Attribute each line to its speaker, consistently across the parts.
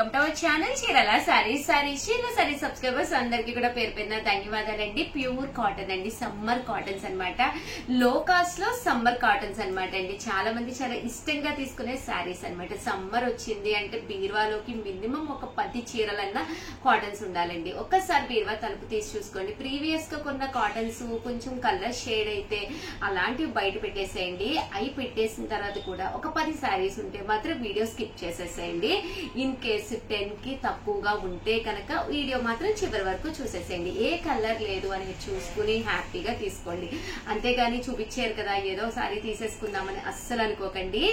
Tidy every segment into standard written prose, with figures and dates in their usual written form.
Speaker 1: Welcome to our channel చీరల సారీస్ చీరల sorry subscribers అందరికి కూడా పేరు పేరున ధన్యవాదాలండి. ప్యూర్ కాటన్ అండి, సమ్మర్ కాటన్స్ అన్నమాట. లో కాస్ట్ లో సమ్మర్ కాటన్స్ అన్నమాట అండి. చాలా మంది చాలా ఇష్టంగా తీసుకునే సారీస్ అన్నమాట. సమ్మర్ వచ్చింది అంటే బీరువాలోకి మినిమం ఒక 10 చీరలన్నా కాటన్స్ ఉండాలండి. ఒక్కసారి బీరువా తలుపు తీసి చూసుకోండి. ప్రీవియస్ గా కొన్న కాటన్స్ కొంచెం కలర్ షేడ్ అయితే అలాంటివి బయట పెట్టేసేయండి. అవి పెట్టేసిన తర్వాత కూడా ఒక 10 సారీస్ ఉంటే మాత్రం వీడియో స్కిప్ చేసేసేయండి. ఇన్ కేసు 10 కి తక్కువగా ఉంటే కనుక వీడియో మాత్రం చివరి వరకు చూసేసేయండి. ఏ కలర్ లేదు అనేది చూసుకుని హ్యాపీగా తీసుకోండి. అంతేగాని చూపించారు కదా ఏదో సారీ తీసేసుకుందామని అస్సలు అనుకోకండి.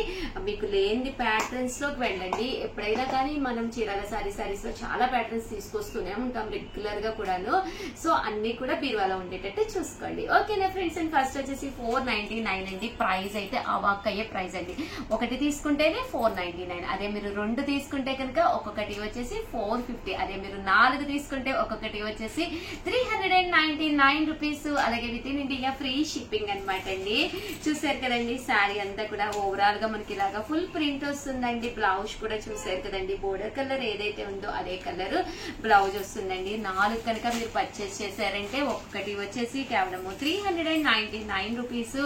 Speaker 1: మీకు లేని ప్యాటర్న్స్ లోకి వెళ్ళండి. ఎప్పుడైనా కానీ మనం చీరాల సారీస్ లో చాలా ప్యాటర్న్స్ తీసుకొస్తూనే ఉంటాం రెగ్యులర్ గా కూడాను. సో అన్ని కూడా బీరువాలో ఉండేటట్టు చూసుకోండి. ఓకేనా ఫ్రెండ్స్? అండ్ ఫస్ట్ వచ్చేసి 499 అండి. ప్రైస్ అయితే అవాక్ అయ్యే ప్రైస్ అండి. ఒకటి తీసుకుంటేనే 499. అదే మీరు 2 తీసుకుంటే కనుక ఒక్కొక్కటి వచ్చేసి 450. అదే మీరు 4 తీసుకుంటే ఒక్కొక్కటి వచ్చేసి 399 రూపీస్. అలాగే with in India free shipping అనమాట అండి. చూసారు కదండి శారీ అంతా కూడా ఓవరాల్ గా మనకి ఇలాగా ఫుల్ ప్రింట్ వస్తుందండి. బ్లౌజ్ కూడా చూసారు కదండి, బోర్డర్ కలర్ ఏదైతే ఉందో అదే కలర్ బ్లౌజ్ వస్తుందండి. 4 కనుక మీరు పర్చేస్ చేశారంటే ఒక్కొక్కటి వచ్చేసి కేవలం 399 రూపీస్.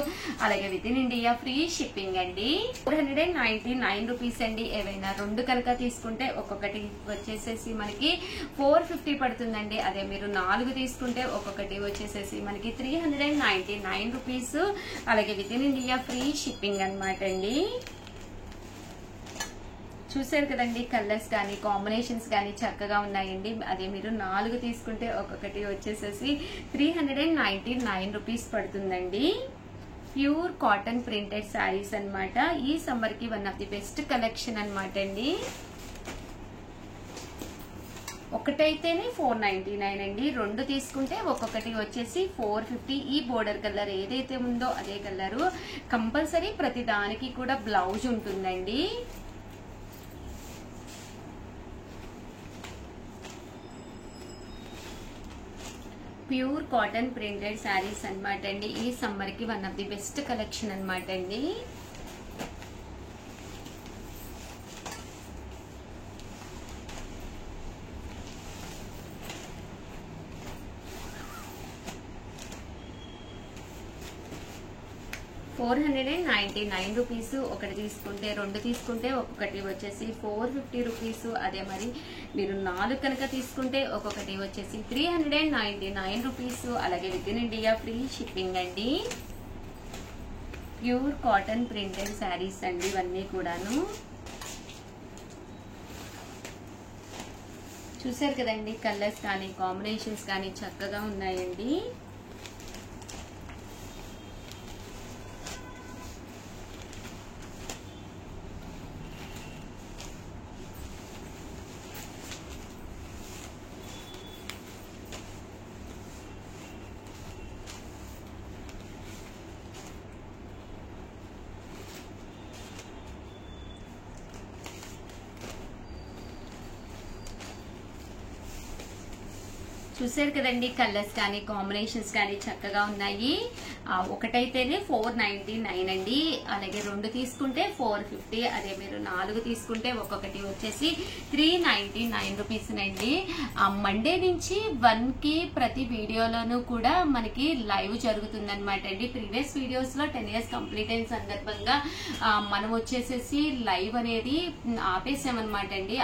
Speaker 1: అలాగే with in India free shipping అండి. 499 రూపీస్ అండి. ఏవైనా 2 కనుక తీసుకుంటే ఒక్కొక్కటి వచ్చేసేసి మనకి 450 పడుతుందండి. అదే మీరు 4 తీసుకుంటే ఒక్కొక్కటి వచ్చేసేసి మనకి 399 రూపీస్. అలాగే with in India free shipping అనమాట అండి. చూసారు కదండి, కలర్స్ కానీ కాంబినేషన్స్ కానీ చక్కగా ఉన్నాయండి. అదే మీరు 4 తీసుకుంటే ఒక్కొక్కటి వచ్చేసేసి 399 రూపీస్ పడుతుందండి. ప్యూర్ కాటన్ ప్రింటెడ్ శారీస్ అన్నమాట. ఈ సమ్మర్ కి one of the best collection అనమాట అండి. ఒకటైతేనే 499 అండి. 2 తీసుకుంటే ఒక్కొక్కటి వచ్చేసి 450. ఈ బోర్డర్ కలర్ ఏదైతే ఉందో అదే కలరు. కంపల్సరీ ప్రతి దానికి కూడా బ్లౌజ్ ఉంటుందండి. ప్యూర్ కాటన్ ప్రింటెడ్ శారీస్ అనమాట అండి. ఈ సమ్మర్ కి one of the best collection అనమాట అండి. $499 రూపీస్. ఒకటి తీసుకుంటే 2 తీసుకుంటే ఒక్కొక్కటి వచ్చేసి 450 రూపీస్. అదే మరి మీరు 4 కనుక తీసుకుంటే ఒక్కొక్కటి వచ్చేసి 399 రూపీస్. అలాగే with in India free shipping అండి. ప్యూర్ కాటన్ ప్రింటెడ్ శారీస్ అండి ఇవన్నీ కూడాను. చూసారు కదండి, కలర్స్ కానీ కాంబినేషన్స్ కానీ చక్కగా ఉన్నాయండి. చూసారు కదండి, కలర్స్ కానీ కాంబినేషన్స్ కానీ చక్కగా ఉన్నాయి. ఒకటైతేనే 499 అండి. అలాగే 2 తీసుకుంటే 450. అదే మీరు 4 తీసుకుంటే ఒక్కొక్కటి వచ్చేసి 399 రూపీస్ అండి. మండే నుంచి 1 కి ప్రతి వీడియోలోనూ కూడా మనకి లైవ్ జరుగుతుంది అనమాట అండి. ప్రీవియస్ వీడియోస్ లో 10 years కంప్లీట్ అయిన సందర్భంగా మనం వచ్చేసేసి లైవ్ అనేది ఆపేసామన్నమాట అండి.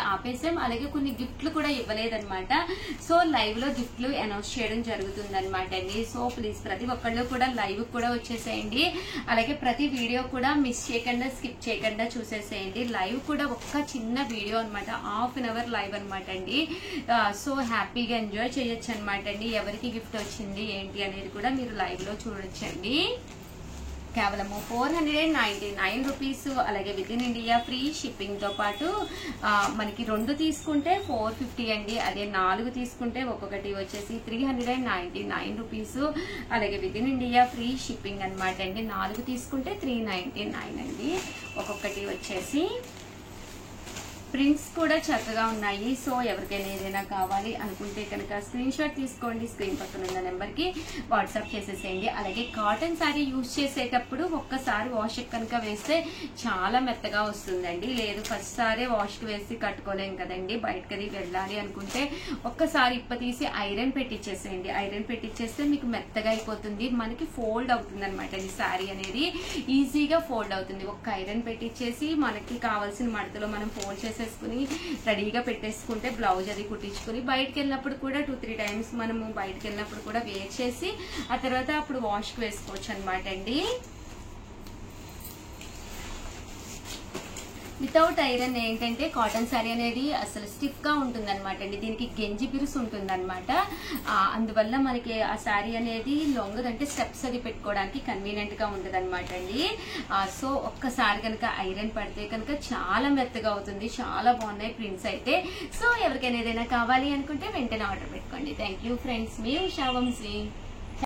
Speaker 1: అలాగే కొన్ని గిఫ్ట్లు కూడా ఇవ్వలేదన్నమాట. సో లైవ్ లో గిఫ్ట్లు అనౌన్స్ చేయడం జరుగుతుంది అనమాట అండి. సో ప్లీజ్ ప్రతి ఒక్కళ్ళు కూడా లైవ్ కూడా వచ్చేసేయండి. అలాగే ప్రతి వీడియో కూడా మిస్ చేయకుండా స్కిప్ చేయకుండా చూసేసేయండి. లైవ్ కూడా ఒక్క చిన్న వీడియో అనమాట, ½ an hour లైవ్ అనమాట అండి. సో హ్యాపీగా ఎంజాయ్ చేయొచ్చు అనమాట అండి. ఎవరికి గిఫ్ట్ వచ్చింది ఏంటి అనేది కూడా మీరు లైవ్ లో చూడొచ్చండి. కేవలము 499 రూపీస్. అలాగే with in India free shipping తో పాటు మనకి 2 తీసుకుంటే 450 అండి. అదే 4 తీసుకుంటే ఒక్కొక్కటి వచ్చేసి 399 రూపీస్. అలాగే with in India free shipping అనమాట అండి. 4 తీసుకుంటే 399 అండి. ఒక్కొక్కటి వచ్చేసి ప్రింట్స్ కూడా చక్కగా ఉన్నాయి. సో ఎవరికైనా ఏదైనా కావాలి అనుకుంటే కనుక స్క్రీన్ షాట్ తీసుకోండి, స్క్రీన్ పక్కన ఉన్న నెంబర్ కి వాట్సాప్ చేసేసేయండి. అలాగే కాటన్ శారీ యూజ్ చేసేటప్పుడు ఒక్కసారి వాష్ కనుక వేస్తే చాలా మెత్తగా వస్తుందండి. లేదు ఫస్ట్ సారే వాష్ కి వేసి కట్టుకోలేం కదండి, బయటకి అది వెళ్ళాలి అనుకుంటే ఒక్కసారి ఇప్ప తీసి ఐరన్ పెట్టించేసేయండి. ఐరన్ పెట్టించేస్తే మీకు మెత్తగా అయిపోతుంది, మనకి ఫోల్డ్ అవుతుంది అనమాట. ఈ శారీ అనేది ఈజీగా ఫోల్డ్ అవుతుంది. ఒక్క ఐరన్ పెట్టించేసి మనకి కావాల్సిన మడతలో మనం ఫోల్డ్ చేసేసుకుని రెడీగా పెట్టేసుకుంటే బ్లౌజ్ అది కుట్టించుకుని బయటకు వెళ్ళినప్పుడు కూడా 2-3 టైమ్స్ మనము బయటకు వెళ్ళినప్పుడు కూడా వేర్ చేసి ఆ తర్వాత అప్పుడు వాష్ కి వేసుకోవచ్చు అనమాట అండి. వితౌట్ ఐరన్ ఏంటంటే కాటన్ శారీ అనేది అసలు స్టిఫ్ గా ఉంటుంది అనమాట అండి. దీనికి గెంజి పిరుసు ఉంటుంది అనమాట. అందువల్ల మనకి ఆ శారీ అనేది లొంగదంటే స్టెప్స్ అది పెట్టుకోవడానికి కన్వీనియంట్ గా ఉంటుంది అనమాట అండి. సో ఒక్కసారి కనుక ఐరన్ పడితే కనుక చాలా మెత్తగా అవుతుంది. చాలా బాగున్నాయి ప్రింట్స్ అయితే. సో ఎవరికైనా ఏదైనా కావాలి అనుకుంటే వెంటనే ఆర్డర్ పెట్టుకోండి. థ్యాంక్ యూ ఫ్రెండ్స్, మీ ఉషా వంశీ.